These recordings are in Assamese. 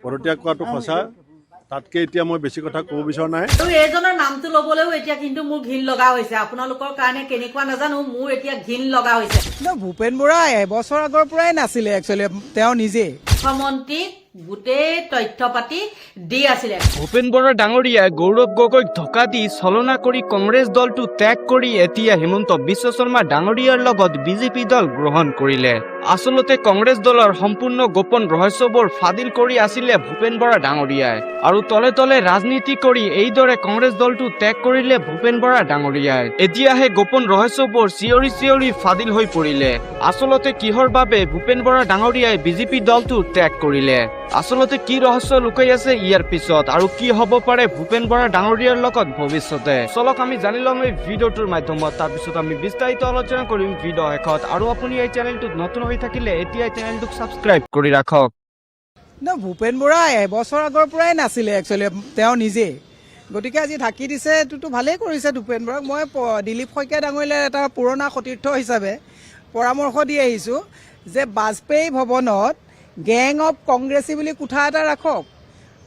পৰতীয়া কোৱাটো সঁচা তাতকে এতিয়া মই বেছি কথা ক'ব বিচৰা নাই আৰু এইজনৰ নামটো ল'বলৈও এতিয়া কিন্তু মোৰ ঘিণ লগা হৈছে আপোনালোকৰ কাৰণে কেনেকুৱা নাজানো মোৰ এতিয়া ঘিণ লগা হৈছে ভূপেন বৰা এবছৰ আগৰ পৰাই নাছিলে একচুৱেলি তেওঁ নিজে মুখ্যমন্ত্ৰী গোটেই তথ্য পাতি দি আছিলে ভূপেন বৰা ডাঙৰীয়াই গৌৰৱ গগৈক ধক্কা দি চলনা কৰি কংগ্ৰেছ দলটো ত্যাগ কৰি এতিয়া হিমন্ত বিশ্ব শৰ্মা ডাঙৰীয়াৰ লগত বিজেপি দল গ্ৰহণ কৰিলে আচলতে কংগ্ৰেছ দলৰ সম্পূৰ্ণ গোপন ৰহস্যবোৰ ফাদিল কৰি আছিলে ভূপেন বৰা ডাঙৰীয়াই আৰু তলে তলে ৰাজনীতি কৰি এইদৰে কংগ্ৰেছ দলটো ত্যাগ কৰিলে ভূপেন বৰা ডাঙৰীয়াই এতিয়াহে গোপন ৰহস্যবোৰ চিঞৰি চিঞৰি ফাদিল হৈ পৰিলে আচলতে কিহৰ বাবে ভূপেন বৰা ডাঙৰীয়াই বিজেপি দলটো ত্যাগ কৰিলে আচলতে কি ৰহস্য লুকাই আছে ইয়াৰ পিছত আৰু কি হ'ব পাৰে ভূপেন বৰা ডাঙৰীয়াৰ লগত ভৱিষ্যতে চলক আমি জানি লম এই ভিডিঅ'টোৰ মাধ্যমত তাৰপিছত আমি বিস্তাৰিত আলোচনা কৰিম ভিডিঅ' শেষত আৰু আপুনি এই চেনেলটোত নতুন হৈ থাকিলে এতিয়াই চেনেলটোক ছাবস্ক্ৰাইব কৰি ৰাখক ভূপেন বৰা এবছৰ আগৰ পৰাই নাছিলে একচুৱেলি তেওঁ নিজে গতিকে আজি ঢাকি দিছে এইটোতো ভালেই কৰিছে ভূপেন বৰাক মই দিলীপ শইকীয়া ডাঙৰীয়ালৈ এটা পুৰণা সতীৰ্থ হিচাপে পৰামৰ্শ দি আহিছোঁ যে বাজপেয়ী ভৱনত গেং অফ কংগ্ৰেছী বুলি কোঠা এটা ৰাখক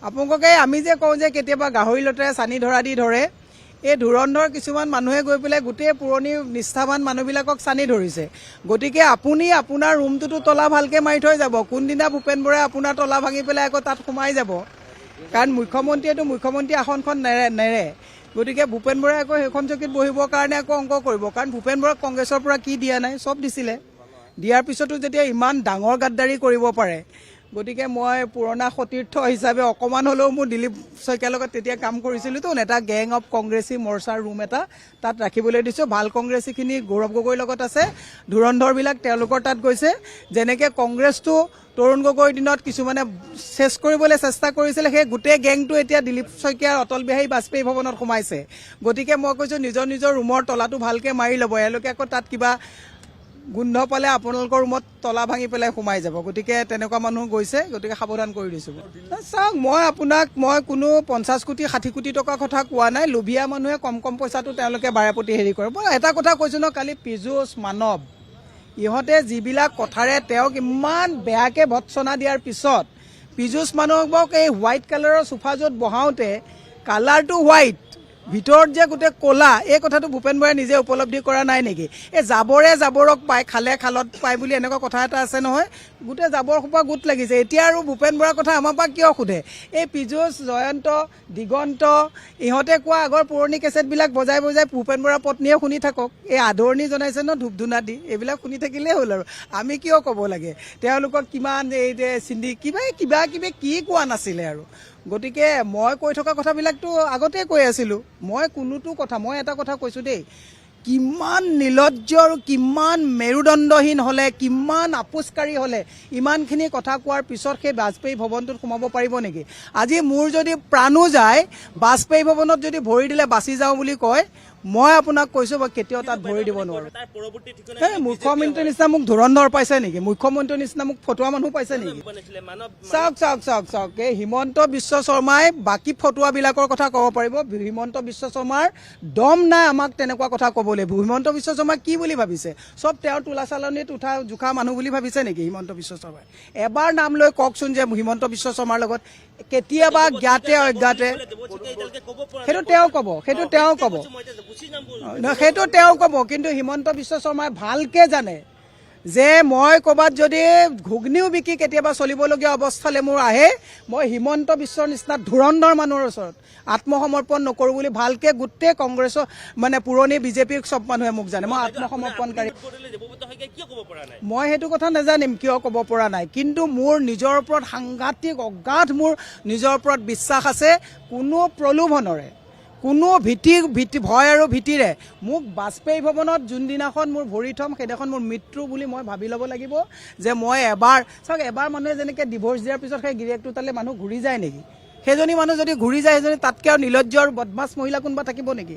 আপোনালোকে আমি যে কওঁ যে কেতিয়াবা গাহৰি লতেৰে চানি ধৰা দি ধৰে এই ধুৰন্ধৰ কিছুমান মানুহে গৈ পেলাই গোটেই পুৰণি নিষ্ঠাবান মানুহবিলাকক চানি ধৰিছে গতিকে আপুনি আপোনাৰ ৰুমটোতো তলা ভালকৈ মাৰি থৈ যাব কোনদিনা ভূপেন বৰাই আপোনাৰ তলা ভাঙি পেলাই আকৌ তাত সোমাই যাব কাৰণ মুখ্যমন্ত্ৰীয়েতো মুখ্যমন্ত্ৰী আসনখন নেৰে গতিকে ভূপেন বৰাই আকৌ সেইখন চকীত বহিবৰ কাৰণে আকৌ অংক কৰিব কাৰণ ভূপেন বৰাক কংগ্ৰেছৰ পৰা কি দিয়া নাই চব দিছিলে দিয়াৰ পিছতো যেতিয়া ইমান ডাঙৰ গাদ্দাৰী কৰিব পাৰে গতিকে মই পুৰণা সতীৰ্থ হিচাপে অকণমান হ'লেও মোৰ দিলীপ শইকীয়াৰ লগত তেতিয়া কাম কৰিছিলোঁতো এটা গেং অফ কংগ্ৰেছী মৰ্চাৰ ৰুম এটা তাত ৰাখিবলৈ দিছোঁ ভাল কংগ্ৰেছীখিনি গৌৰৱ গগৈৰ লগত আছে ধুৰন্ধৰবিলাক তেওঁলোকৰ তাত গৈছে যেনেকৈ কংগ্ৰেছটো তৰুণ গগৈৰ দিনত কিছুমানে চেছ কৰিবলৈ চেষ্টা কৰিছিলে সেই গোটেই গেংটো এতিয়া দিলীপ শইকীয়াৰ অটল বিহাৰী বাজপেয়ী ভৱনত সোমাইছে গতিকে মই কৈছোঁ নিজৰ নিজৰ ৰুমৰ তলাটো ভালকৈ মাৰি ল'ব এওঁলোকে আকৌ তাত কিবা গোন্ধ পালে আপোনালোকৰ ৰুমত তলা ভাঙি পেলাই সোমাই যাব গতিকে তেনেকুৱা মানুহ গৈছে গতিকে সাৱধান কৰি দিছোঁ চাওক মই কোনো 50 কোটি 60 কোটি টকাৰ কথা কোৱা নাই লোভীয়া মানুহে কম পইচাটো তেওঁলোকে বাৰেপতি হেৰি কৰে মই এটা কথা কৈছোঁ ন কালি পীযুষ মানৱ ইহঁতে যিবিলাক কথাৰে তেওঁক ইমান বেয়াকৈ ভৎসনা দিয়াৰ পিছত পীযুষ মানৱক এই হোৱাইট কালাৰৰ সোফা য'ত বহাওঁতে কালাৰটো হোৱাইট ভিতৰত যে গোটেই ক'লা এই কথাটো ভূপেন বৰাই নিজে উপলব্ধি কৰা নাই নেকি এই জাবৰে জাবৰক পায় খালে খালত পায় বুলি এনেকুৱা কথা এটা আছে নহয় গোটেই জাবৰ সোপা গোট লাগিছে এতিয়া আৰু ভূপেন বৰাৰ কথা আমাৰ পৰা কিয় সোধে এই পীযুষ জয়ন্ত দিগন্ত ইহঁতে কোৱা আগৰ পুৰণি কেছেটবিলাক বজাই ভূপেন বৰাৰ পত্নীয়ে শুনি থাকক এই আদৰণি জনাইছে ন ধূপ ধূনা দি এইবিলাক শুনি থাকিলেই হ'ল আৰু আমি কিয় ক'ব লাগে তেওঁলোকক কিমান এই যে চিন্ধি কিবা কিবি কি কোৱা নাছিলে আৰু গতিকে মই কৈ থকা কথাবিলাকতো আগতে কৈ আছিলোঁ মই এটা কথা কৈছোঁ দেই কিমান নিলজ্জ আৰু কিমান মেৰুদণ্ডহীন হ'লে কিমান আপোচকাৰী হ'লে ইমানখিনি কথা কোৱাৰ পিছত সেই বাজপেয়ী ভৱনটোত সোমাব পাৰিব নেকি আজি মোৰ যদি প্ৰাণো যায় বাজপেয়ী ভৱনত যদি ভৰি দিলে বাচি যাওঁ বুলি কয় মই আপোনাক কৈছোঁ মই কেতিয়াও তাত ভৰি দিব নোৱাৰোঁ মুখ্যমন্ত্ৰীৰ নিচিনা মোক ধুৰন্ধৰ পাইছে নেকি মুখ্যমন্ত্ৰীৰ নিচিনা মোক ফটোৱা মানুহ পাইছে নেকি চাওক এই হিমন্ত বিশ্ব শৰ্মাই বাকী ফটোৱাবিলাকৰ কথা ক'ব পাৰিব হিমন্ত বিশ্ব শৰ্মাৰ দম নাই আমাক তেনেকুৱা কথা ক'বলৈ হিমন্ত বিশ্ব শৰ্মা কি বুলি ভাবিছে চব তেওঁৰ তোলা চালনীত উঠা জোখা মানুহ বুলি ভাবিছে নেকি হিমন্ত বিশ্ব শৰ্মাই এবাৰ নাম লৈ কওকচোন যে হিমন্ত বিশ্ব শৰ্মাৰ লগত কেতিয়াবা জ্ঞাতে অজ্ঞাতে সেইটো তেওঁ ক'ব কিন্তু হিমন্ত বিশ্ব শৰ্মাই ভালকৈ জানে যে মই ক'ৰবাত যদি ঘুগনিও বিকি কেতিয়াবা চলিবলগীয়া অৱস্থালৈ মোৰ আহে মই হিমন্ত বিশ্বৰ নিচিনা ধুৰন্ধৰ মানুহৰ ওচৰত আত্মসমৰ্পণ নকৰোঁ বুলি ভালকৈ গোটেই কংগ্ৰেছৰ মানে পুৰণি বিজেপিৰ চব মানুহে মোক জানে মই আত্মসমৰ্পণকাৰী মই সেইটো কথা নাজানিম কিয় ক'ব পৰা নাই কিন্তু মোৰ নিজৰ ওপৰত সাংঘাতিক অগাধ মোৰ নিজৰ ওপৰত বিশ্বাস আছে কোনো প্ৰলোভনেৰে কোনো ভয় আৰু ভীতিৰে মোক বাজপেয়ী ভৱনত যোনদিনাখন মোৰ ভৰি থ'ম সেইদিনাখন মোৰ মৃত্যু বুলি মই ভাবি ল'ব লাগিব যে মই এবাৰ মানুহে যেনেকৈ ডিভৰ্চ দিয়াৰ পিছত সেই গিৰিয়েকটো তালৈ মানুহ ঘূৰি যায় নেকি সেইজনী মানুহ যদি ঘূৰি যায় সেইজনী তাতকৈ আৰু নিলজ্জ আৰু বদমাছ মহিলা কোনোবা থাকিব নেকি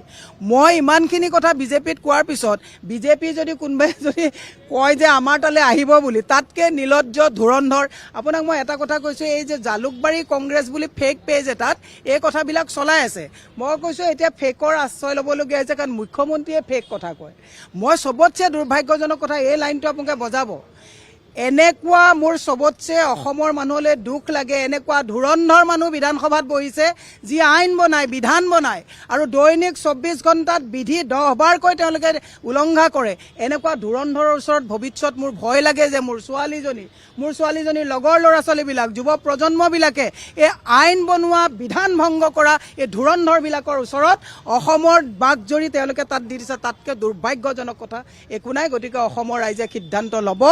মই ইমানখিনি কথা বিজেপিত কোৱাৰ পিছত বিজেপি যদি কোনোবাই যদি কয় যে আমাৰ তালৈ আহিব বুলি তাতকৈ নিলজ্জ ধুৰন্ধৰ আপোনাক মই এটা কথা কৈছোঁ এই যে জালুকবাৰী কংগ্ৰেছ বুলি ফেক পেজ এটাত এই কথাবিলাক চলাই আছে মই কৈছোঁ এতিয়া ফেকৰ আশ্ৰয় ল'বলগীয়া হৈছে কাৰণ মুখ্যমন্ত্ৰীয়ে ফেক কথা কয় মই চবতছে দুৰ্ভাগ্যজনক কথা এই লাইনটো আপোনালোকে বজাব এনেকুৱা মোৰ চবতছে অসমৰ মানুহলৈ দুখ লাগে। এনেকুৱা ধুৰন্ধৰ মানুহ বিধানসভাত বহিছে যি আইন বনায়, বিধান বনায় আৰু দৈনিক 24 ঘণ্টাত বিধি 10 বাৰকৈ তেওঁলোকে উলংঘা কৰে। এনেকুৱা ধুৰন্ধৰৰ ওচৰত ভৱিষ্যত মোৰ ভয় লাগে যে মোৰ ছোৱালীজনীৰ লগৰ ল'ৰা ছোৱালীবিলাক, যুৱ প্ৰজন্মবিলাকে এই আইন বনোৱা, বিধান ভংগ কৰা এই ধুৰন্ধৰবিলাকৰ ওচৰত অসমৰ বাঘজৰি তেওঁলোকে তাত দি দিছে। তাতকৈ দুৰ্ভাগ্যজনক কথা একো নাই। গতিকে অসমৰ ৰাইজে সিদ্ধান্ত ল'ব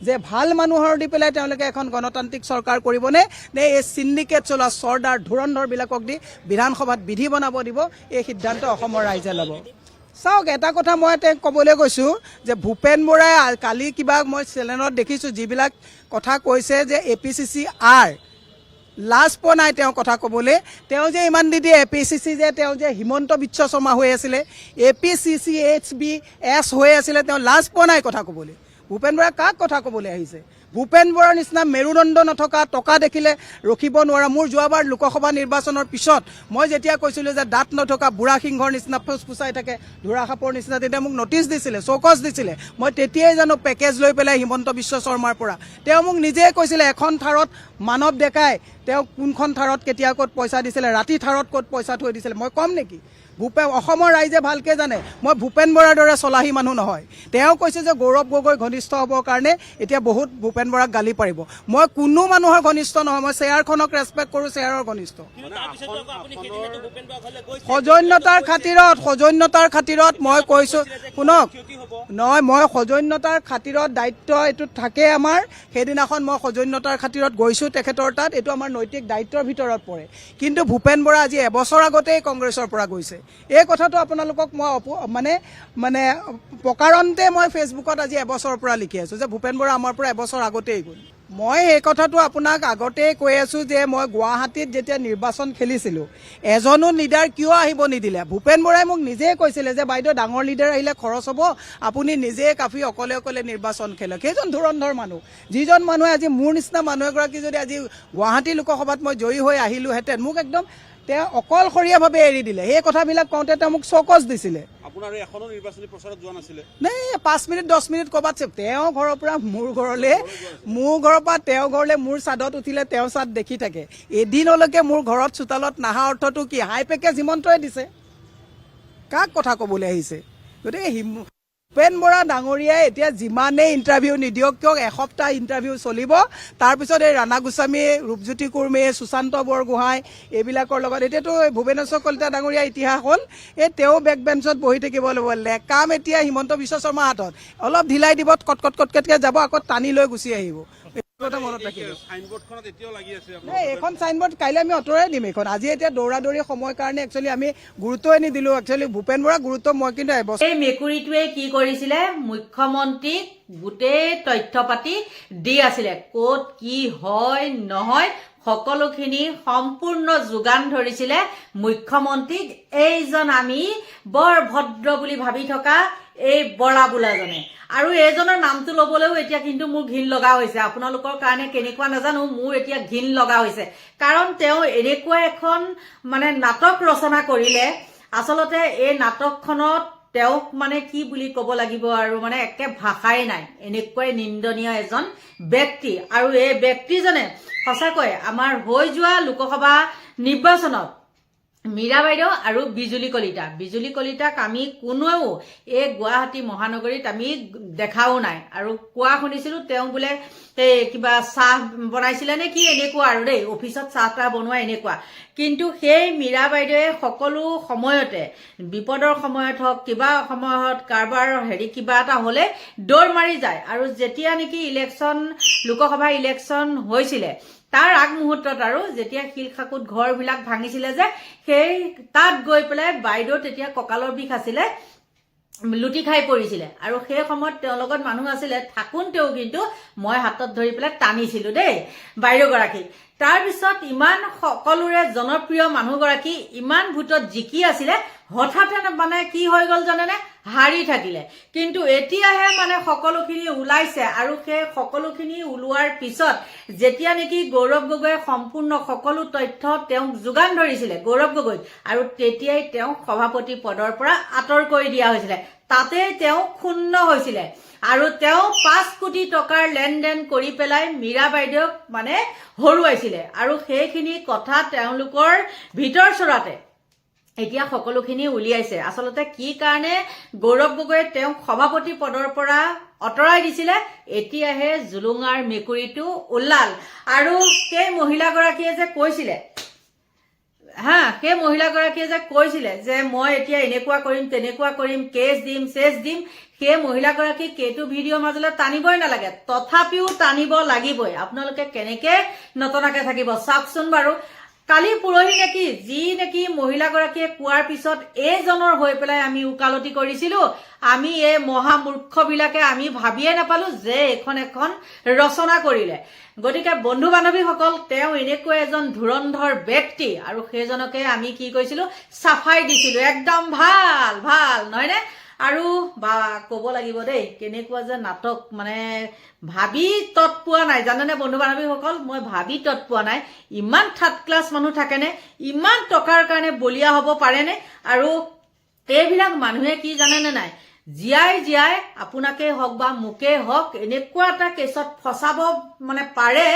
যে ভাল মানুহৰ দি পেলাই তেওঁলোকে এখন গণতান্ত্ৰিক চৰকাৰ কৰিবনে, নে এই চিণ্ডিকেট চলোৱা চৰ্দাৰ ধুৰন্ধৰবিলাকক দি বিধানসভাত বিধি বনাব দিব, এই সিদ্ধান্ত অসমৰ ৰাইজে ল'ব। চাওক, এটা কথা মই তেওঁক ক'বলৈ গৈছোঁ যে ভূপেন বৰাই কালি কিবা মই চেনেলত দেখিছোঁ যিবিলাক কথা কৈছে যে APCC লাজ পোৱা নাই তেওঁ কথা ক'বলৈ। তেওঁ যে ইমান দি দিয়ে APCC যে তেওঁ যে হিমন্ত বিশ্ব শৰ্মা হৈ আছিলে, APCC HBS হৈ আছিলে, তেওঁ লাজ পোৱা নাই কথা ক'বলৈ। ভূপেন বৰাই কাক কথা ক'বলৈ আহিছে? ভূপেন বৰাৰ নিচিনা মেৰুদণ্ড নথকা, টকা দেখিলে ৰখিব নোৱাৰা, মোৰ যোৱাবাৰ লোকসভা নিৰ্বাচনৰ পিছত মই যেতিয়া কৈছিলোঁ যে দাঁত নথকা বুঢ়া সিংহৰ নিচিনা ফুচফুচাই থাকে, ধোঁৰা সাপৰ নিচিনা, তেতিয়া মোক নটিচ দিছিলে, চৌকছ দিছিলে। মই তেতিয়াই জানো পেকেজ লৈ পেলাই হিমন্ত বিশ্ব শৰ্মাৰ পৰা। তেওঁ মোক নিজে কৈছিলে এখন থাৰত মানৱ ডেকাই তেওঁ কোনখন থাৰত কেতিয়া ক'ত পইচা দিছিলে, ৰাতি থাৰত ক'ত পইচা থৈ দিছিলে, মই ক'ম নেকি? অসমৰ ৰাইজে ভালকৈ জানে মই ভূপেন বৰাৰ দৰে চলাহী মানুহ নহয়। তেওঁ কৈছে যে গৌৰৱ গগৈ ঘনিষ্ঠ হ'বৰ কাৰণে এতিয়া বহুত ভূপেন বৰাক গালি পাৰিব। মই কোনো মানুহৰ ঘনিষ্ঠ নহয়, মই শ্বেয়াৰখনক ৰেচপেক্ট কৰোঁ, শ্বেয়াৰৰ ঘনিষ্ঠ। সৌজন্যতাৰ খাতিৰত মই কৈছোঁ, শুনক, নহয়, মই সৌজন্যতাৰ খাতিৰত দায়িত্ব এইটো থাকে আমাৰ। সেইদিনাখন মই সৌজন্যতাৰ খাতিৰত গৈছোঁ তেখেতৰ তাত, এইটো আমাৰ নৈতিক দায়িত্বৰ ভিতৰত পৰে। কিন্তু ভূপেন বৰা আজি এবছৰ আগতেই কংগ্ৰেছৰ পৰা গৈছে। এই কথাটো আপোনালোকক মই মানে প্ৰকাৰণতে মই ফেচবুকত আজি এবছৰৰ পৰা লিখি আছোঁ যে ভূপেন বৰা আমাৰ পৰা এবছৰ আগতেই গ'ল। মই এই কথাটো আপোনাক আগতেই কৈ আছোঁ যে মই গুৱাহাটীত যেতিয়া নিৰ্বাচন খেলিছিলোঁ, এজনো লিডাৰ কিয় আহিব নিদিলে? ভূপেন বৰাই মোক নিজেই কৈছিলে যে বাইদেউ ডাঙৰ লিডাৰ আহিলে খৰচ হ'ব, আপুনি নিজে কাফি অকলে অকলে নিৰ্বাচন খেলক। সেইজন ধুৰন্ধৰ মানুহ, যিজন মানুহে আজি মোৰ নিচিনা মানুহ এগৰাকী যদি আজি গুৱাহাটী লোকসভাত মই জয়ী হৈ আহিলোহেঁতেন, মোক একদম তেওঁ অকলশৰীয়াভাৱে এৰি দিলে। সেই কথাবিলাক কওঁতে তেওঁ মোক চৌকছ দিছিলে। নাই 5 মিনিট 10 মিনিট ক'ৰবাত তেওঁ ঘৰৰ পৰা মোৰ ঘৰলৈ, মোৰ ঘৰৰ পৰা তেওঁ ঘৰলৈ মোৰ ছাদত উঠিলে তেওঁ ছাদ দেখি থাকে। এদিনলৈকে মোৰ ঘৰত চোতালত নাহা অৰ্থটো কি? হাই পেকেজ হিমন্তই দিছে। কাক কথা ক'বলৈ আহিছে? গতিকে ভূপেন বৰা ডাঙৰীয়াই এতিয়া যিমানেই ইণ্টাৰভিউ নিদিয়ক কিয়, এসপ্তাহ ইণ্টাৰভিউ চলিব। তাৰপিছত এই ৰাণা গোস্বামী, ৰূপজ্যোতি কুৰ্মী, সুশান্ত বৰগোহাঁই এইবিলাকৰ লগত এতিয়াতো ভুৱনেশ্বৰ কলিতা ডাঙৰীয়া ইতিহাস হ'ল। এই তেওঁ বেক বেঞ্চত বহি থাকিব লাগিব। কাম এতিয়া হিমন্ত বিশ্ব শৰ্মাৰ হাতত। অলপ ঢিলাই দিব, কটকটকৈ যাব, আকৌ টানি লৈ গুচি আহিব। মনত ৰাখিব। এইখন চাইনবোৰ্ড কাইলৈ আমি আঁতৰাই দিম। এইখন আজি এতিয়া দৌৰা দৌৰি সময়ৰ কাৰণে একচুৱেলি আমি গুৰুত্বই নিদিলোঁ। একচুৱেলি ভূপেন বৰা গুৰুত্ব মই কিন্তু এই মেকুৰীটোৱে কি কৰিছিলে, মুখ্যমন্ত্ৰীক গোটেই তথ্য পাতি দি আছিলে, ক'ত কি হয় নহয় সকলোখিনি সম্পূৰ্ণ যোগান ধৰিছিলে মুখ্যমন্ত্ৰীক এইজন আমি বৰ ভদ্ৰ বুলি ভাবি থকা এই বৰা বোলাজনে। আৰু এইজনৰ নামটো ল'বলৈও এতিয়া কিন্তু মোৰ ঘিণ লগা হৈছে। আপোনালোকৰ কাৰণে কেনেকুৱা নাজানো, মোৰ এতিয়া ঘিণ লগা হৈছে। কাৰণ তেওঁ এনেকুৱা এখন নাটক ৰচনা কৰিলে, আচলতে এই নাটকখনত তেওঁক কি বুলি ক'ব লাগিব আৰু একে ভাষাই নাই। এনেকুৱাই নিন্দনীয় এজন ব্যক্তি। আৰু এই ব্যক্তিজনে সঁচাকৈ আমাৰ হৈ যোৱা লোকসভা নিৰ্বাচনত মীৰা বাইদেউ আৰু বিজুলী কলিতাক আমি কোনেও এই গুৱাহাটী মহানগৰীত আমি দেখাও নাই। আৰু কোৱা শুনিছিলোঁ তেওঁ বোলে এই কিবা চাহ বনাইছিলে নে কি, এনেকুৱা আৰু দেই, অফিচত চাহ তাহ বনোৱা এনেকুৱা। কিন্তু সেই মীৰা বাইদেৱে সকলো সময়তে, বিপদৰ সময়ত হওক, কিবা সময়ত কাৰোবাৰ কিবা এটা হ'লে দৌৰ মাৰি যায়। আৰু যেতিয়া নেকি লোকসভা ইলেকশ্যন হৈছিলে, তাৰ আগমুহূৰ্তত আৰু যেতিয়া শিলখাকুত ঘৰবিলাক ভাঙিছিলে যে, সেই তাত গৈ পেলাই বাইদেউ তেতিয়া কঁকালৰ বিষ আছিলে, লুটি খাই পৰিছিলে। আৰু সেই সময়ত তেওঁৰ লগত মানুহ আছিলে, থাকোঁতেও কিন্তু মই হাতত ধৰি পেলাই টানিছিলোঁ দেই বাইদেউগৰাকীক। তাৰপিছত ইমান সকলোৰে জনপ্ৰিয় মানুহগৰাকী ইমান ভোটত জিকি আছিলে, হঠাতে কি হৈ গ'ল জানেনে, হাৰি থাকিলে। কিন্তু এতিয়াহে সকলোখিনি ওলাইছে। আৰু সেই সকলোখিনি ওলোৱাৰ পিছত যেতিয়া নেকি গৌৰৱ গগৈয়ে সম্পূৰ্ণ সকলো তথ্য তেওঁক যোগান ধৰিছিলে, গৌৰৱ গগৈক, আৰু তেতিয়াই তেওঁক সভাপতি পদৰ পৰা আঁতৰ কৰি দিয়া হৈছিলে। তাতে তেওঁ ক্ষুণ্ণ হৈছিলে আৰু তেওঁ 5 কোটি টকাৰ লেনদেন কৰি পেলাই মীৰা বাইদেউক মানে হৰুৱাইছিলে আৰু সেইখিনি কথা তেওঁলোকৰ ভিতৰ চৰাতে এতিয়া সকলোখিনি উলিয়াইছে। আচলতে কি কাৰণে গৌৰৱ গগৈয়ে তেওঁক সভাপতি পদৰ পৰা অতৰাই দিছিলে, এতিয়াহে জুলুঙাৰ মেকুৰীটো ওলাল। আৰু সেই মহিলাগৰাকীয়ে যে কৈছিলে সেই মহিলাগৰাকীয়ে যে কৈছিলে যে মই এতিয়া এনেকুৱা কৰিম তেনেকুৱা কৰিম, কেছ দিম চেছ দিম, সেই মহিলাগৰাকীক এইটো ভিডিঅ'ৰ মাজলৈ টানিবই নালাগে, তথাপিও টানিব লাগিবই। আপোনালোকে কেনেকে নতনাকে থাকিব চাওকচোন বাৰু। কালি পৰহি যি নেকি মহিলাগৰাকীয়ে কোৱাৰ পিছত এইজনৰ হৈ পেলাই আমি উকালতি কৰিছিলো, আমি এই মহামূৰ্খবিলাকে আমি ভাবিয়ে নাপালো যে এখন ৰচনা কৰিলে। গতিকে বন্ধু বান্ধৱীসকল, তেওঁ এনেকুৱা এজন ধুৰন্ধৰ ব্যক্তি আৰু সেইজনকে আমি কি কৈছিলো, চাফাই দিছিলো, একদম ভাল ভাল নহয়নে? আৰু বা ক'ব লাগিব দেই, কেনেকুৱা যে নাটক, মানে ভাবি তৎ পোৱা নাই জানেনে বন্ধু বান্ধৱীসকল, মই ভাবি তৎ পোৱা নাই। ইমান থাৰ্ড ক্লাছ মানুহ থাকেনে? ইমান টকাৰ কাৰণে বলিয়া হ'ব পাৰেনে? আৰু এইবিলাক মানুহে কি জানেনে নাই, জীয়াই আপোনাকে হওক বা মোকে হওক এনেকুৱা এটা কেছত ফচাব মানে পাৰে,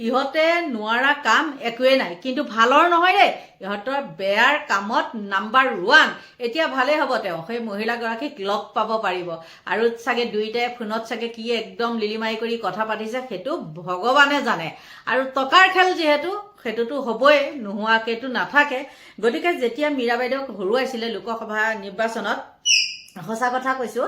ইহঁতে নোৱাৰা কাম একোৱে নাই। কিন্তু ভালৰ নহয় দেই, ইহঁতৰ বেয়াৰ কামত নাম্বাৰ 1। এতিয়া ভালেই হ'ব, তেওঁ সেই মহিলাগৰাকীক লগ পাব পাৰিব আৰু চাগে দুইটাই ফোনত চাগে কি একদম লিলিমাই কৰি কথা পাতিছে সেইটো ভগৱানে জানে। আৰু টকাৰ খেল যিহেতু সেইটোতো হ'বই, নোহোৱাকেতো নাথাকে। গতিকে যেতিয়া মীৰা বাইদেউক হৰুৱাইছিলে লোকসভা নিৰ্বাচনত, সঁচা কথা কৈছো,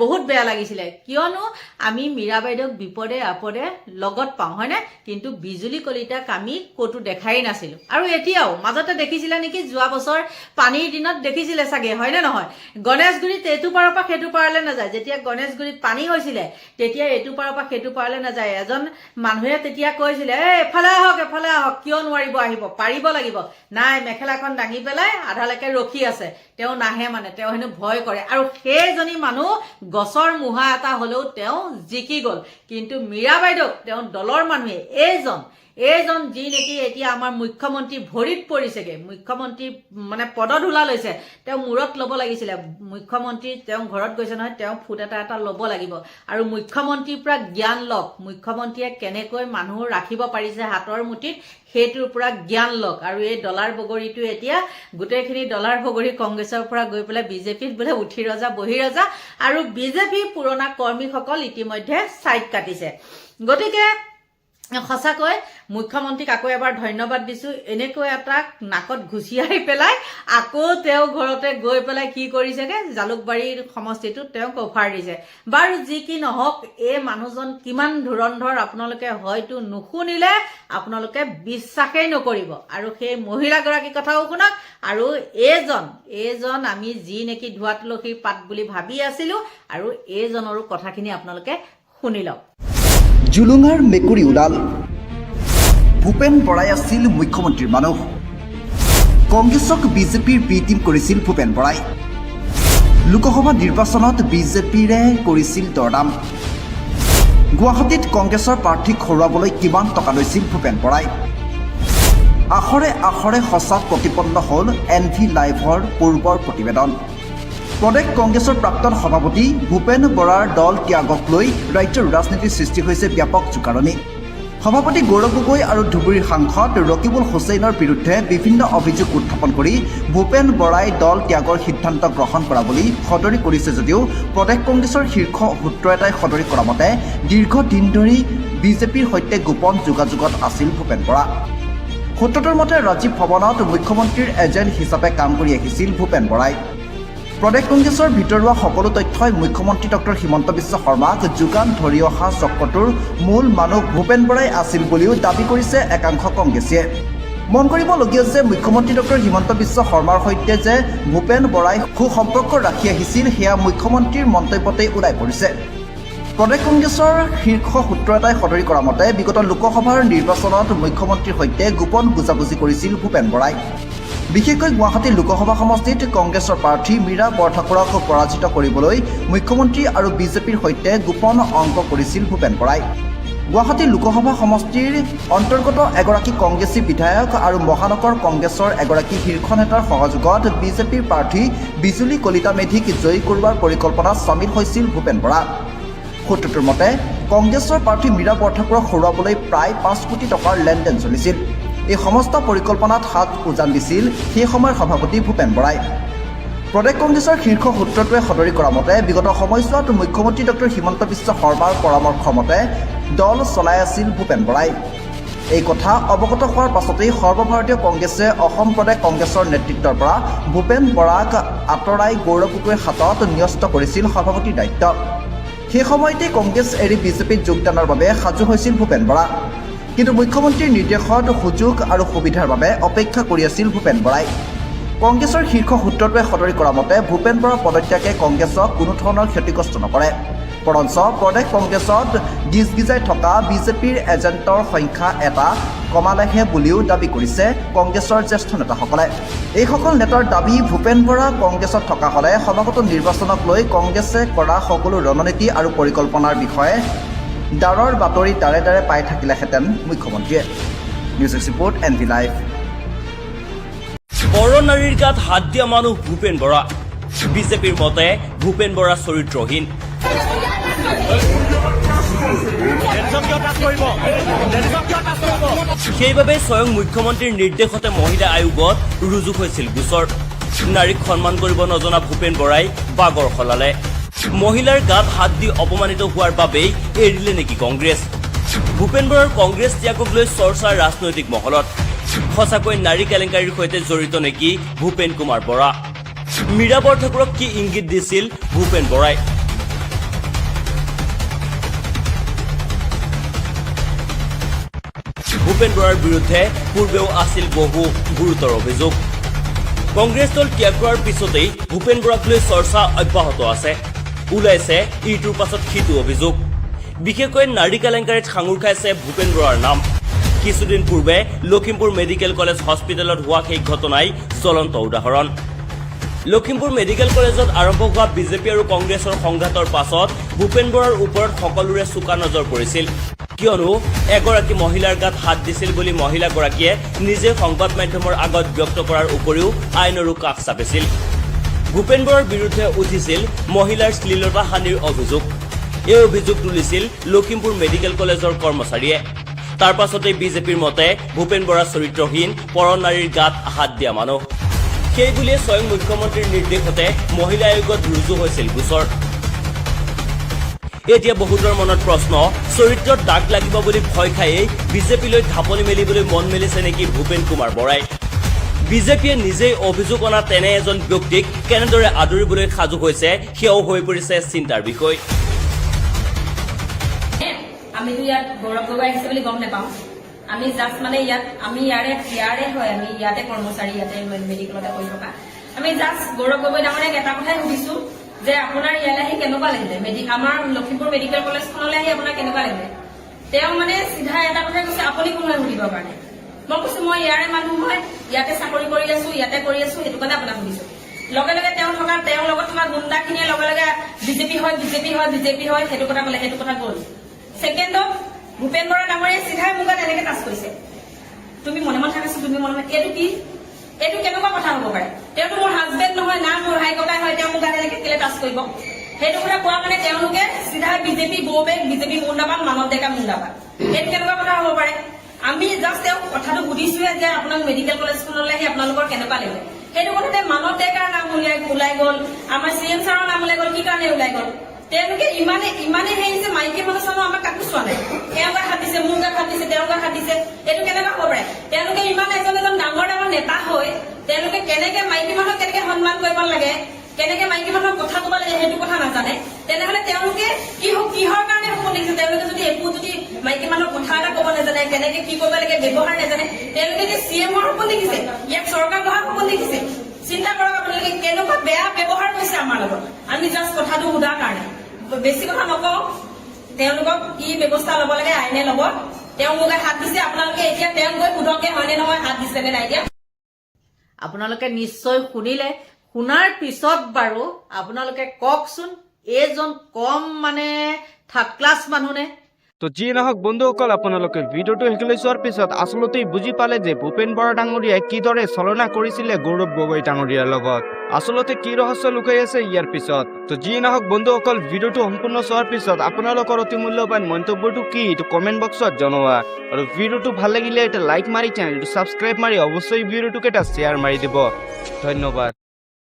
বহুত বেয়া লাগিছিলে। কিয়নো আমি মীৰা বাইদেউক বিপদে আপদে লগত পাওঁ হয়নে, কিন্তু বিজুলী কলিতাক আমি ক'তো দেখাই নাছিলো। আৰু এতিয়াও মাজতে দেখিছিলে নেকি, যোৱা বছৰ পানীৰ দিনত দেখিছিলে চাগে, হয়নে নহয়? গণেশগুৰিত এইটো পাৰৰ পৰা সেইটো পাৰলৈ নাযায়। যেতিয়া গণেশগুৰিত পানী হৈছিলে তেতিয়া এইটো পাৰৰ পৰা সেইটো পাৰলৈ নাযায়। এজন মানুহে তেতিয়া কৈছিলে, এফালে আহক, কিয় নোৱাৰিব, আহিব পাৰিব লাগিব। নাই, মেখেলাখন দাঙি পেলাই আধালৈকে ৰখি আছে, তেওঁ নাহে, মানে তেওঁ হেনো ভয় কৰে। আৰু সেইজনী মানুহ গছৰ মুহা এটা হলেও তেওঁ জিকি গল। কিন্তু মীৰা বাইদেউ তেওঁ দলৰ মানুহে, এইজন যি নেকি এতিয়া আমাৰ মুখ্যমন্ত্ৰী ভৰিত পৰিছেগে, মুখ্যমন্ত্ৰী মানে পদধূলা লৈছে, তেওঁ মূৰত ল'ব লাগিছিলে। মুখ্যমন্ত্ৰী তেওঁ ঘৰত গৈছে নহয়, তেওঁ ফুট এটা ল'ব লাগিব। আৰু মুখ্যমন্ত্ৰীৰ পৰা জ্ঞান লওক, মুখ্যমন্ত্ৰীয়ে কেনেকৈ মানুহ ৰাখিব পাৰিছে হাতৰ মুঠিত, সেইটোৰ পৰা জ্ঞান লওক। আৰু এই ডলাৰ বগৰীটো এতিয়া গোটেইখিনি ডলাৰ বগৰী কংগ্ৰেছৰ পৰা গৈ পেলাই বিজেপিত বোলে উঠি ৰজা বহি ৰজা, আৰু বিজেপি পুৰণা কৰ্মীসকল ইতিমধ্যে ছাইড কাটিছে। গতিকে সঁচাকৈ মুখ্যমন্ত্ৰীক আকৌ এবাৰ ধন্যবাদ দিছো। এনেকৈ এটা নাকত ঘুচিয়াই পেলাই আকৌ তেওঁ ঘৰতে গৈ পেলাই কি কৰিছেগে, জালুকবাৰীৰ সমষ্টিটোত তেওঁক অফাৰ দিছে। বাৰু যি কি নহওক, এই মানুহজন কিমান ধুৰন্ধৰ আপোনালোকে হয়তো নুশুনিলে আপোনালোকে বিশ্বাসেই নকৰিব। আৰু সেই মহিলাগৰাকীৰ কথাও শুনক। আৰু এইজন আমি যি নেকি ধোৱা তুলসীৰ পাত বুলি ভাবি আছিলো, আৰু এইজনৰো কথাখিনি আপোনালোকে শুনি লওক। জুলুঙাৰ মেকুৰী ওলাল, ভূপেন বৰাই আছিল মুখ্যমন্ত্ৰীৰ মানুহ। কংগ্ৰেছক বিজেপিৰ বি টিম কৰিছিল ভূপেন বৰাই। লোকসভা নিৰ্বাচনত বিজেপিৰে কৰিছিল দৰদাম। গুৱাহাটীত কংগ্ৰেছৰ প্ৰাৰ্থীক হৰুৱাবলৈ কিমান টকা লৈছিল ভূপেন বৰাই। আখৰে সঁচা প্ৰতিপন্ন হ'ল NV লাইভৰ পূৰ্বৰ প্ৰতিবেদন। প্ৰদেশ কংগ্ৰেছৰ প্ৰাক্তন সভাপতি ভূপেন বৰাৰ দল ত্যাগক লৈ ৰাজ্যৰ ৰাজনীতিৰ সৃষ্টি হৈছে ব্যাপক জোকাৰণি। সভাপতি গৌৰৱ গগৈ আৰু ধুবুৰীৰ সাংসদ ৰকিবুল হুছেইনৰ বিৰুদ্ধে বিভিন্ন অভিযোগ উত্থাপন কৰি ভূপেন বৰাই দল ত্যাগৰ সিদ্ধান্ত গ্ৰহণ কৰা বুলি সদৰি কৰিছে যদিও প্ৰদেশ কংগ্ৰেছৰ শীৰ্ষ সূত্ৰ এটাই সদৰি কৰা মতে দীৰ্ঘদিন ধৰি বিজেপিৰ সৈতে গোপন যোগাযোগত আছিল ভূপেন বৰা। সূত্ৰটোৰ মতে ৰাজীৱ ভৱনত মুখ্যমন্ত্ৰীৰ এজেণ্ট হিচাপে কাম কৰি আহিছিল ভূপেন বৰাই। প্ৰদেশ কংগ্ৰেছৰ ভিতৰুৱা সকলো তথ্যই মুখ্যমন্ত্ৰী ডক্টৰ হিমন্ত বিশ্ব শৰ্মাক যোগান ধৰি অহা চক্ৰটোৰ মূল মানুহ ভূপেন বৰাই আছিল বুলিও দাবী কৰিছে একাংশ কংগ্ৰেছীয়ে। মন কৰিবলগীয়া যে মুখ্যমন্ত্ৰী ডক্টৰ হিমন্ত বিশ্ব শৰ্মাৰ সৈতে যে ভূপেন বৰাই সুসম্পৰ্ক ৰাখি আহিছিল সেয়া মুখ্যমন্ত্ৰীৰ মন্তব্যতেই ওলাই পৰিছে। প্ৰদেশ কংগ্ৰেছৰ শীৰ্ষ সূত্ৰ এটাই সদৰি কৰা মতে বিগত লোকসভাৰ নিৰ্বাচনত মুখ্যমন্ত্ৰীৰ সৈতে গোপন বুজাবুজি কৰিছিল ভূপেন বৰাই। বিশেষকৈ গুৱাহাটী লোকসভা সমষ্টিত কংগ্ৰেছৰ প্ৰাৰ্থী মীৰা বৰঠাকুৰক পৰাজিত কৰিবলৈ মুখ্যমন্ত্ৰী আৰু বিজেপিৰ সৈতে গোপন অংক কৰিছিল ভূপেন বৰাই। গুৱাহাটী লোকসভা সমষ্টিৰ অন্তৰ্গত এগৰাকী কংগ্ৰেছী বিধায়ক আৰু মহানগৰ কংগ্ৰেছৰ এগৰাকী শীৰ্ষ নেতাৰ সহযোগত বিজেপিৰ প্ৰাৰ্থী বিজুলী কলিতা মেধিক জয়ী কৰোৱাৰ পৰিকল্পনাত চামিল হৈছিল ভূপেন বৰা। সূত্ৰটোৰ মতে কংগ্ৰেছৰ প্ৰাৰ্থী মীৰা বৰঠাকুৰক হৰুৱাবলৈ প্ৰায় 5 কোটি টকাৰ লেনদেন চলিছিল। এই সমস্ত পৰিকল্পনাত হাত উজান দিছিল সেই সময়ৰ সভাপতি ভূপেন বৰাই। প্ৰদেশ কংগ্ৰেছৰ শীৰ্ষ সূত্ৰটোৱে সদৰি কৰা মতে বিগত সময়ছোৱাত মুখ্যমন্ত্ৰী ডক্টৰ হিমন্ত বিশ্ব শৰ্মাৰ পৰামৰ্শ মতে দল চলাই আছিল ভূপেন বৰাই। এই কথা অৱগত হোৱাৰ পাছতেই সৰ্বভাৰতীয় কংগ্ৰেছে অসম প্ৰদেশ কংগ্ৰেছৰ নেতৃত্বৰ পৰা ভূপেন বৰাক আঁতৰাই গৌৰৱ গগৈৰ হাতত ন্যস্ত কৰিছিল সভাপতিৰ দায়িত্ব। সেই সময়তেই কংগ্ৰেছ এৰি বিজেপিত যোগদানৰ বাবে সাজু হৈছিল ভূপেন বৰা। কিন্তু মুখ্যমন্ত্ৰীৰ নিৰ্দেশত সুযোগ আৰু সুবিধাৰ বাবে অপেক্ষা কৰি আছিল ভূপেন বৰাই। কংগ্ৰেছৰ শীৰ্ষ সূত্ৰটোৱে সদৰি কৰা মতে ভূপেন বৰাৰ পদত্যাগে কংগ্ৰেছক কোনো ধৰণৰ ক্ষতিগ্ৰস্ত নকৰে, বৰঞ্চ প্ৰদেশ কংগ্ৰেছত গিজগিজাই থকা বিজেপিৰ এজেণ্টৰ সংখ্যা এটা কমালেহে বুলিও দাবী কৰিছে কংগ্ৰেছৰ জ্যেষ্ঠ নেতাসকলে। এইসকল নেতাৰ দাবী ভূপেন বৰা কংগ্ৰেছত থকা হ'লে সভাগত নিৰ্বাচনক লৈ কংগ্ৰেছে কৰা সকলো ৰণনীতি আৰু পৰিকল্পনাৰ বিষয়ে ডাৰৰ বাতৰি দাৰে দাৰে পাই থাকিলেহেঁতেন মুখ্যমন্ত্ৰীয়ে। News report NV live. পৰনাৰীৰ গাত হাত দিয়া মানুহ ভূপেন বৰা। বিজেপিৰ মতে ভূপেন বৰা চৰিত্ৰহীন। সেইবাবে স্বয়ং মুখ্যমন্ত্ৰীৰ নিৰ্দেশতে মহিলা আয়োগত ৰুজু হৈছিল গোচৰ। নাৰীক সন্মান কৰিব নজনা ভূপেন বৰাই বাগৰ সলালে। মহিলাৰ গাত হাত দি অপমানিত হোৱাৰ বাবেই এৰিলে নেকি কংগ্ৰেছ? ভূপেন বৰাৰ কংগ্ৰেছ ত্যাগক লৈ চৰ্চা ৰাজনৈতিক মহলত। সঁচাকৈ নাৰী কেলেংকাৰীৰ সৈতে জড়িত নেকি ভূপেন কুমাৰ বৰা? মীৰা বৰঠাকুৰক কি ইংগিত দিছিল ভূপেন বৰাই? ভূপেন বৰাৰ বিৰুদ্ধে পূৰ্বেও আছিল বহু গুৰুতৰ অভিযোগ। কংগ্ৰেছ দল ত্যাগ কৰাৰ পিছতেই ভূপেন বৰাক লৈ চৰ্চা অব্যাহত আছে। ওলাইছে ইটোৰ পাছত সিটো অভিযোগ। বিশেষকৈ নাৰী কেলেংকাৰীত সাঙুৰ খাইছে ভূপেন বৰাৰ নাম। কিছুদিন পূৰ্বে লখিমপুৰ মেডিকেল কলেজ হস্পিটেলত হোৱা সেই ঘটনাই জ্বলন্ত উদাহৰণ। লখিমপুৰ মেডিকেল কলেজত আৰম্ভ হোৱা বিজেপি আৰু কংগ্ৰেছৰ সংঘাতৰ পাছত ভূপেন বৰাৰ ওপৰত সকলোৰে চোকা নজৰ পৰিছিল। কিয়নো এগৰাকী মহিলাৰ গাত হাত দিছিল বুলি মহিলাগৰাকীয়ে নিজে সংবাদ মাধ্যমৰ আগত ব্যক্ত কৰাৰ উপৰিও আইনৰো কাষ চাপিছিল। ভূপেন বৰাৰ বিৰুদ্ধে উঠিছিল মহিলাৰ শ্লীলতা হানিৰ অভিযোগ। এই অভিযোগ তুলিছিল লখিমপুৰ মেডিকেল কলেজৰ কৰ্মচাৰীয়ে। তাৰ পাছতেই বিজেপিৰ মতে ভূপেন বৰা চৰিত্ৰহীন, পৰনাৰীৰ গাত হাত দিয়া মানুহ। সেই বুলিয়ে স্বয়ং মুখ্যমন্ত্ৰীৰ নিৰ্দেশতে মহিলা আয়োগত ৰুজু হৈছিল গোচৰ। এতিয়া বহুতৰ মনত প্ৰশ্ন, চৰিত্ৰত দাগ লাগিব বুলি ভয় খায়েই বিজেপিলৈ ঢাপলি মেলিবলৈ মন মেলিছে নেকি ভূপেন কুমাৰ বৰাই? বিজেপিয়ে নিজেই অভিযোগ অনা তেনে এজন ব্যক্তিক কেনেদৰে আদৰিবলৈ সাজু হৈছে সেয়াও হৈ পৰিছে চিন্তাৰ বিষয়। আমিতো ইয়াত গৌৰৱ গগৈ আহিছে বুলি গম নাপাওঁ। আমি জাষ্ট মানে ইয়াত আমি ইয়াৰে হয়, আমি ইয়াতে কৰ্মচাৰী, ইয়াতে মেডিকেলতে কৰি থকা। আমি জাষ্ট গৌৰৱ গগৈ ডাঙৰীয়াক এটা কথাই সুধিছো যে আপোনাৰ ইয়ালৈ আহি কেনেকুৱা লাগিলে, আমাৰ লখিমপুৰ মেডিকেল কলেজখনলৈ আহি আপোনাৰ কেনেকুৱা লাগিলে? তেওঁ মানে চিধা এটা কথাই কৈছে, আপুনি কোন হয় সুধিবৰ কাৰণে। মই কৈছো মই ইয়াৰে মানুহ হয়, ইয়াতে চাকৰি কৰি আছো, ইয়াতে কৰি আছো, সেইটো কাৰণে আপোনাক সুধিছো। লগে লগে তেওঁৰ লগত থকা গুণ্ডাখিনিয়ে লগে লগে বিজেপি হয় সেইটো কথা ক'লে, সেইটো কথা গ'ল। ছেকেণ্ডত ভূপেন বৰা ডাঙৰীয়াই চিধাই মোক এনেকে টাচ কৰিছে, তুমি মনে মনে থাকাছো, তুমি মনে মনে। এইটো কি? এইটো কেনেকুৱা কথা হ'ব পাৰে? তেওঁতো মোৰ হাজবেণ্ড নহয়, না মোৰ ভাই ককাই হয়, তেওঁ মোক এনেকে কেলে টাচ কৰিব? সেইটো কথা কোৱা মানে তেওঁলোকে চিধা বিজেপি গৌবেগ, বিজেপি মুণ্ডাবাদ, মানৱ ডেকা মুণ্ডাবাদ। এইটো কেনেকুৱা কথা হ'ব পাৰে? আমি জাষ্ট তেওঁক কথাটো সুধিছোহে যে আপোনাক মেডিকেল কলেজখনলৈ আহি আপোনালোকৰ কেনেকুৱা লাগিলে। সেইটো কথাতে মানৱ ডেকাৰ নাম ওলাই গ'ল, আমাৰ CM ছাৰৰ নাম ওলাই গ'ল। কি কাৰণে ওলাই গ'ল? তেওঁলোকে ইমানে হেৰি যে মাইকী মানুহ চানো আমাক কাকো চোৱা নাই। তেওঁ গাত হাত দিছে, মোৰ গাত হাত দিছে, তেওঁৰ গাত হাত দিছে। এইটো কেনেকুৱা হ'ব পাৰে? তেওঁলোকে ইমান এজন ডাঙৰ নেতা হৈ তেওঁলোকে কেনেকে মাইকী মানুহক কেনেকে সন্মান কৰিব লাগে, কেনেকে মাইকী মানুহক কথা ক'ব লাগে সেইটো কথা নাজানে। তেনেহলে তেওঁলোকে কিহৰ কাৰণে সপোন দেখিছে? তেওঁলোকে যদি মাইকী মানুহক কথা এটা ক'ব নাজানে, কেনেকে কি কৰিব লাগে ব্যৱহাৰ নাজানে, তেওঁলোকে যে CMৰ সপোন দেখিছে, ইয়াক চৰকাৰ বহাৰ সপোন দেখিছে। চিন্তা কৰক আপোনালোকে কেনেকুৱা বেয়া ব্যৱহাৰ কৰিছে আমাৰ লগত। আমি জাষ্ট কথাটো সোধাৰ কাৰণে, বেছি কথা নকওঁ। তেওঁলোকক কি ব্যৱস্থা ল'ব লাগে আইনে ল'ব। তেওঁ মোক হাত দিছে, আপোনালোকে এতিয়া তেওঁ গৈ সোধকে হয়নে নহয় হাত দিছে নে নাই। দিয়া আপোনালোকে নিশ্চয় শুনিলে। শুনাৰ পিছত বাৰু আপোনালোকে কওকচোন, এইজন কম মানে থাৰ্ড ক্লাছ মানুহ নে? তো যিয়ে নহওক বন্ধুসকল, আপোনালোকে ভিডিঅ'টো শেষলৈ চোৱাৰ পিছত আচলতে বুজি পালে যে ভূপেন বৰা ডাঙৰীয়াই কিদৰে চলনা কৰিছিলে গৌৰৱ গগৈ ডাঙৰীয়াৰ লগত। আচলতে কি ৰহস্য লুকাই আছে ইয়াৰ পিছত। তো যিয়ে নহওক বন্ধুসকল, ভিডিঅ'টো সম্পূৰ্ণ চোৱাৰ পিছত আপোনালোকৰ অতি মূল্যৱান মন্তব্যটো কি এইটো কমেণ্ট বক্সত জনোৱা। আৰু ভিডিঅ'টো ভাল লাগিলে এটা লাইক মাৰি চেনেলটো ছাবস্ক্ৰাইব মাৰি অৱশ্যই ভিডিঅ'টোক এটা শ্বেয়াৰ মাৰি দিব। ধন্যবাদ।